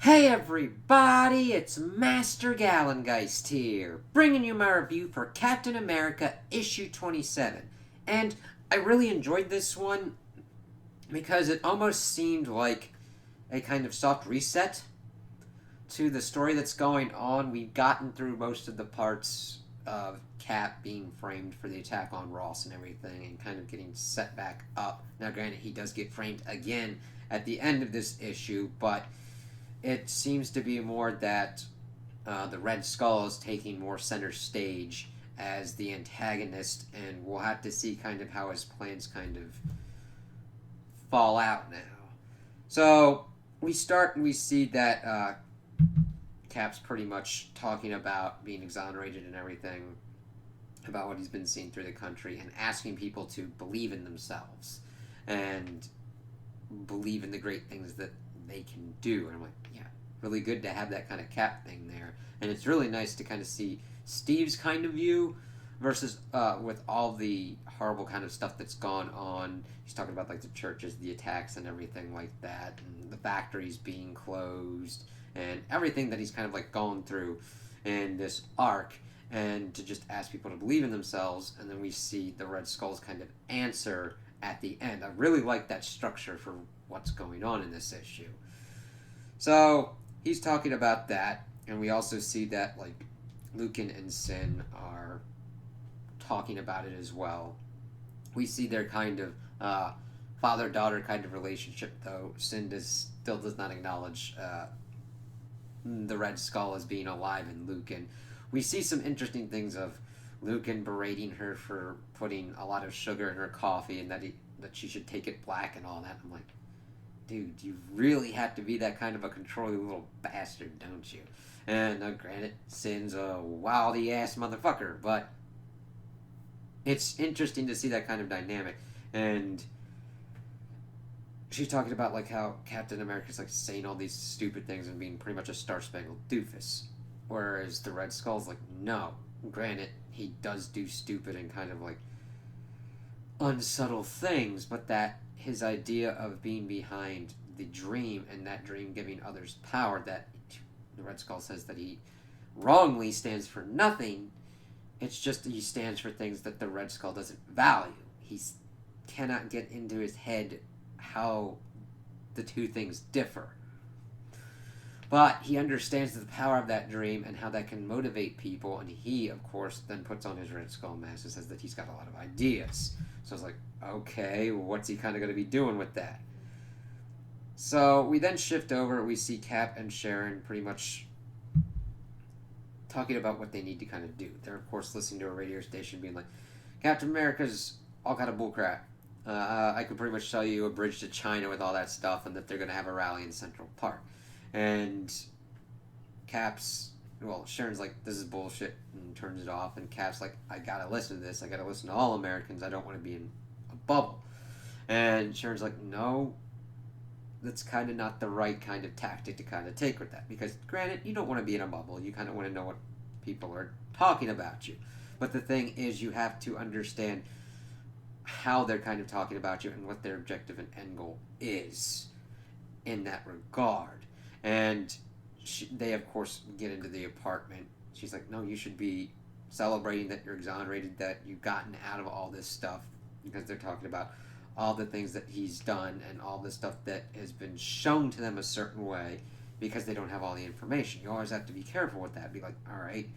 Hey everybody, it's Master Gallengeist here, bringing you my review for Captain America issue 27. And I really enjoyed this one because it almost seemed like a kind of soft reset to the story that's going on. We've gotten through most of the parts of Cap being framed for the attack on Ross and everything and kind of getting set back up. Now, granted, he does get framed again at the end of this issue, but it seems to be more that the Red Skull is taking more center stage as the antagonist, and we'll have to see kind of how his plans kind of fall out now. So we start and we see that Cap's pretty much talking about being exonerated and everything, about what he's been seeing through the country, and asking people to believe in themselves and believe in the great things that they can do. And I'm like, yeah, really good to have that kind of Cap thing there. And it's really nice to kind of see Steve's kind of view versus with all the horrible kind of stuff that's gone on. He's talking about like the churches, the attacks, and everything like that, and the factories being closed, and everything that he's kind of like gone through in this arc. And to just ask people to believe in themselves, and then we see the Red Skull's kind of answer at the end. I really like that structure for what's going on in this issue. So he's talking about that, and we also see that like Lucan and Sin are talking about it as well. We see their kind of father-daughter kind of relationship, though Sin still does not acknowledge the Red Skull as being alive in Lucan. We see some interesting things of Lucan berating her for putting a lot of sugar in her coffee and that she should take it black and all that. I'm like, dude, you really have to be that kind of a controlling little bastard, don't you? And granted, Sin's a wildy ass motherfucker, but it's interesting to see that kind of dynamic. And she's talking about like how Captain America's like saying all these stupid things and being pretty much a Star Spangled doofus, whereas the Red Skull's like, no. Granted, he does do stupid and kind of like unsubtle things, but that his idea of being behind the dream and that dream giving others power, that the Red Skull says that he wrongly stands for nothing. It's just he stands for things that the Red Skull doesn't value. He cannot get into his head how the two things differ. But he understands the power of that dream and how that can motivate people, and he, of course, then puts on his Red Skull mask and says that he's got a lot of ideas. So I was like, okay, what's he kind of going to be doing with that? So we then shift over. We see Cap and Sharon pretty much talking about what they need to kind of do. They're, of course, listening to a radio station being like, Captain America's all kind of bullcrap. I could pretty much sell you a bridge to China with all that stuff, and that they're going to have a rally in Central Park. And Sharon's like, this is bullshit, and turns it off. And Cap's like, I gotta listen to this. I gotta listen to all Americans. I don't want to be in a bubble. And Sharon's like, no, that's kind of not the right kind of tactic to kind of take with that. Because, granted, you don't want to be in a bubble. You kind of want to know what people are talking about you. But the thing is, you have to understand how they're kind of talking about you and what their objective and end goal is in that regard. And they, of course, get into the apartment. She's like, no, you should be celebrating that you're exonerated, that you've gotten out of all this stuff, because they're talking about all the things that he's done and all the stuff that has been shown to them a certain way because they don't have all the information. You always have to be careful with that. Be like, all right,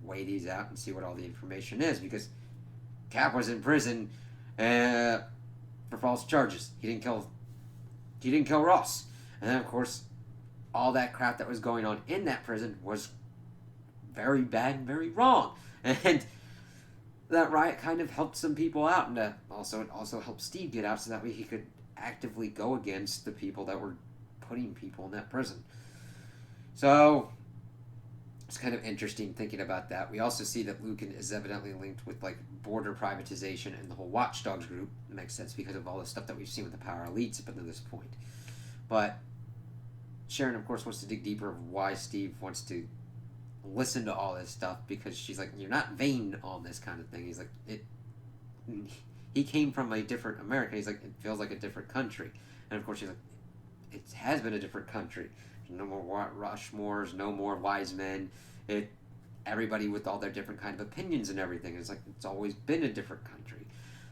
weigh these out and see what all the information is, because Cap was in prison for false charges. He didn't kill Ross. And then, of course, all that crap that was going on in that prison was very bad and very wrong. And that riot kind of helped some people out, and it also helped Steve get out so that way he could actively go against the people that were putting people in that prison. So it's kind of interesting thinking about that. We also see that Lucan is evidently linked with like border privatization and the whole Watchdogs group. It makes sense because of all the stuff that we've seen with the Power Elites up until this point. But Sharon, of course, wants to dig deeper of why Steve wants to listen to all this stuff, because she's like, you're not vain on this kind of thing. He's like, he came from a different America. He's like, it feels like a different country. And of course she's like, it has been a different country. no more Rushmores, no more wise men. Everybody with all their different kind of opinions and everything. It's like it's always been a different country.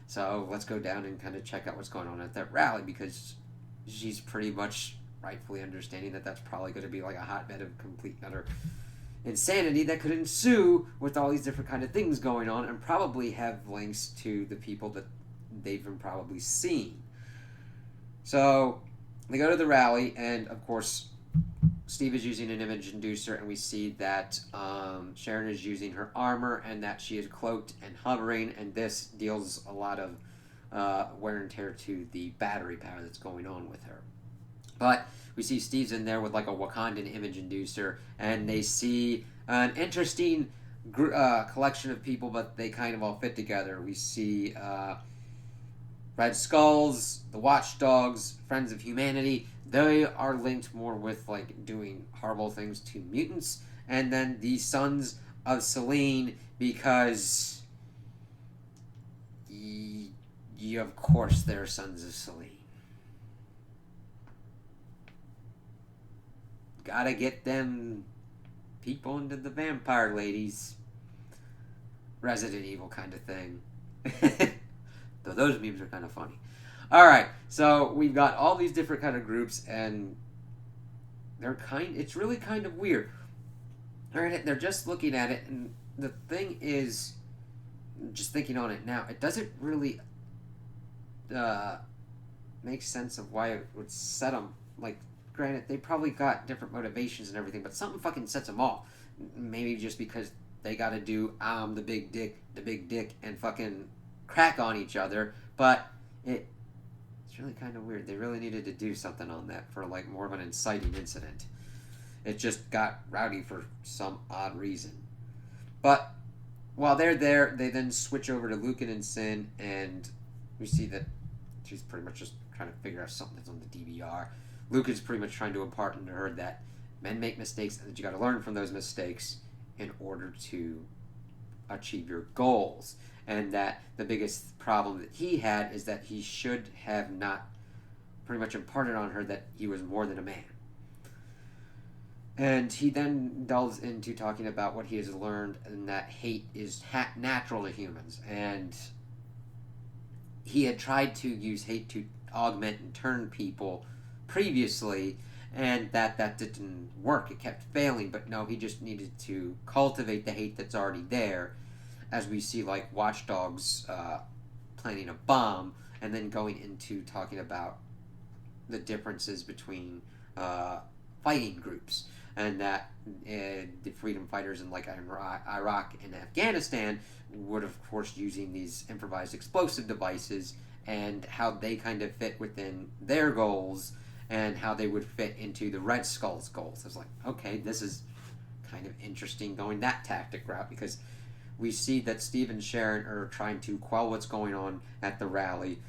So let's go down and kind of check out what's going on at that rally, because she's pretty much rightfully understanding that that's probably going to be like a hotbed of complete utter insanity that could ensue with all these different kind of things going on, and probably have links to the people that they've been probably seen. So they go to the rally, and of course Steve is using an image inducer, and we see that Sharon is using her armor, and that she is cloaked and hovering, and this deals a lot of wear and tear to the battery power that's going on with her. But we see Steve's in there with like a Wakandan image inducer, and they see an interesting collection of people, but they kind of all fit together. We see Red Skulls, the Watchdogs, Friends of Humanity. They are linked more with like doing horrible things to mutants, and then the Sons of Selene, because of course they're Sons of Selene. Gotta get them people into the vampire ladies. Resident Evil kind of thing. Though those memes are kind of funny. Alright, so we've got all these different kind of groups, and it's really kind of weird. They're just looking at it, and the thing is, just thinking on it now, it doesn't really make sense of why it would set them. Like, granted, they probably got different motivations and everything, but something fucking sets them off. Maybe just because they gotta do the big dick, and fucking crack on each other, but it's really kind of weird. They really needed to do something on that for like more of an inciting incident. It just got rowdy for some odd reason. But while they're there, they then switch over to Lucan and Sin, and we see that she's pretty much just trying to figure out something that's on the DVR. Lucan's pretty much trying to impart into her that men make mistakes, and that you got to learn from those mistakes in order to achieve your goals. And that the biggest problem that he had is that he should have not pretty much imparted on her that he was more than a man. And he then delves into talking about what he has learned, and that hate is natural to humans. And he had tried to use hate to augment and turn people previously, and that didn't work. It kept failing, but no, he just needed to cultivate the hate that's already there, as we see like Watchdogs planning a bomb, and then going into talking about the differences between fighting groups, and that the freedom fighters in like Iraq and Afghanistan would of course using these improvised explosive devices, and how they kind of fit within their goals, and how they would fit into the Red Skull's goals. I was like, okay, this is kind of interesting going that tactic route, because we see that Steve and Sharon are trying to quell what's going on at the rally,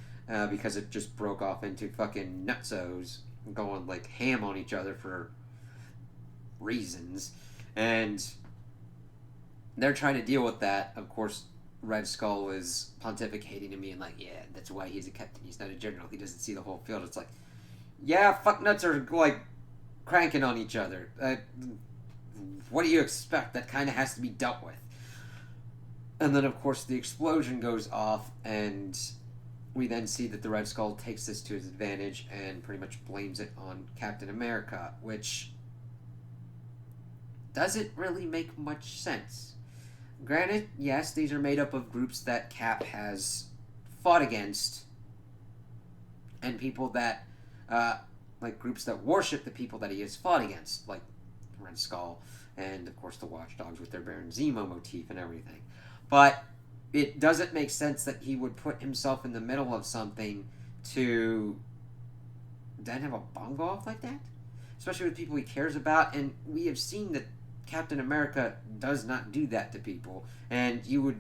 because it just broke off into fucking nutsos going like ham on each other for reasons, and they're trying to deal with that. Of course, Red Skull is pontificating and being like, yeah, that's why he's a captain, he's not a general, he doesn't see the whole field. It's like, yeah, fucknuts are like cranking on each other. What do you expect? That kind of has to be dealt with. And then, of course, the explosion goes off, and we then see that the Red Skull takes this to his advantage and pretty much blames it on Captain America, which doesn't really make much sense. Granted, yes, these are made up of groups that Cap has fought against, and people that, like groups that worship the people that he has fought against, like Red Skull, and of course the Watchdogs with their Baron Zemo motif and everything. But it doesn't make sense that he would put himself in the middle of something to then have a bomb go off like that, especially with people he cares about. And we have seen that Captain America does not do that to people, and you'd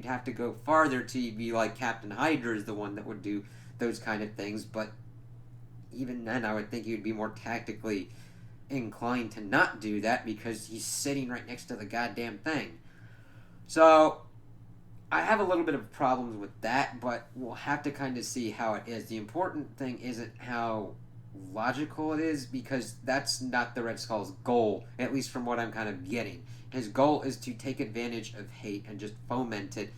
have to go farther to be like Captain Hydra is the one that would do those kind of things. But even then, I would think he would be more tactically inclined to not do that, because he's sitting right next to the goddamn thing. So I have a little bit of problems with that, but we'll have to kind of see how it is. The important thing isn't how logical it is, because that's not the Red Skull's goal, at least from what I'm kind of getting. His goal is to take advantage of hate and just foment it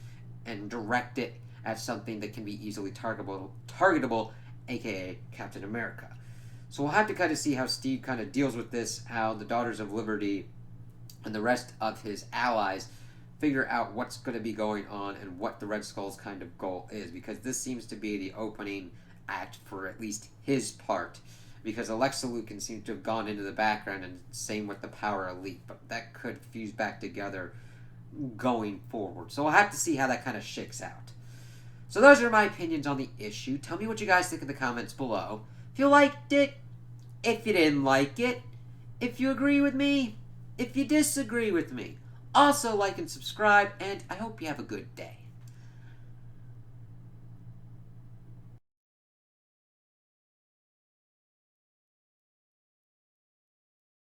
and direct it at something that can be easily targetable, aka Captain America. So we'll have to kind of see how Steve kind of deals with this, how the Daughters of Liberty and the rest of his allies figure out what's going to be going on and what the Red Skull's kind of goal is, because this seems to be the opening act for at least his part, because Alexa Lukin seems to have gone into the background, and same with the Power Elite, but that could fuse back together going forward. So we'll have to see how that kind of shakes out. So those are my opinions on the issue. Tell me what you guys think in the comments below. If you liked it, if you didn't like it, if you agree with me, if you disagree with me. Also like and subscribe, and I hope you have a good day.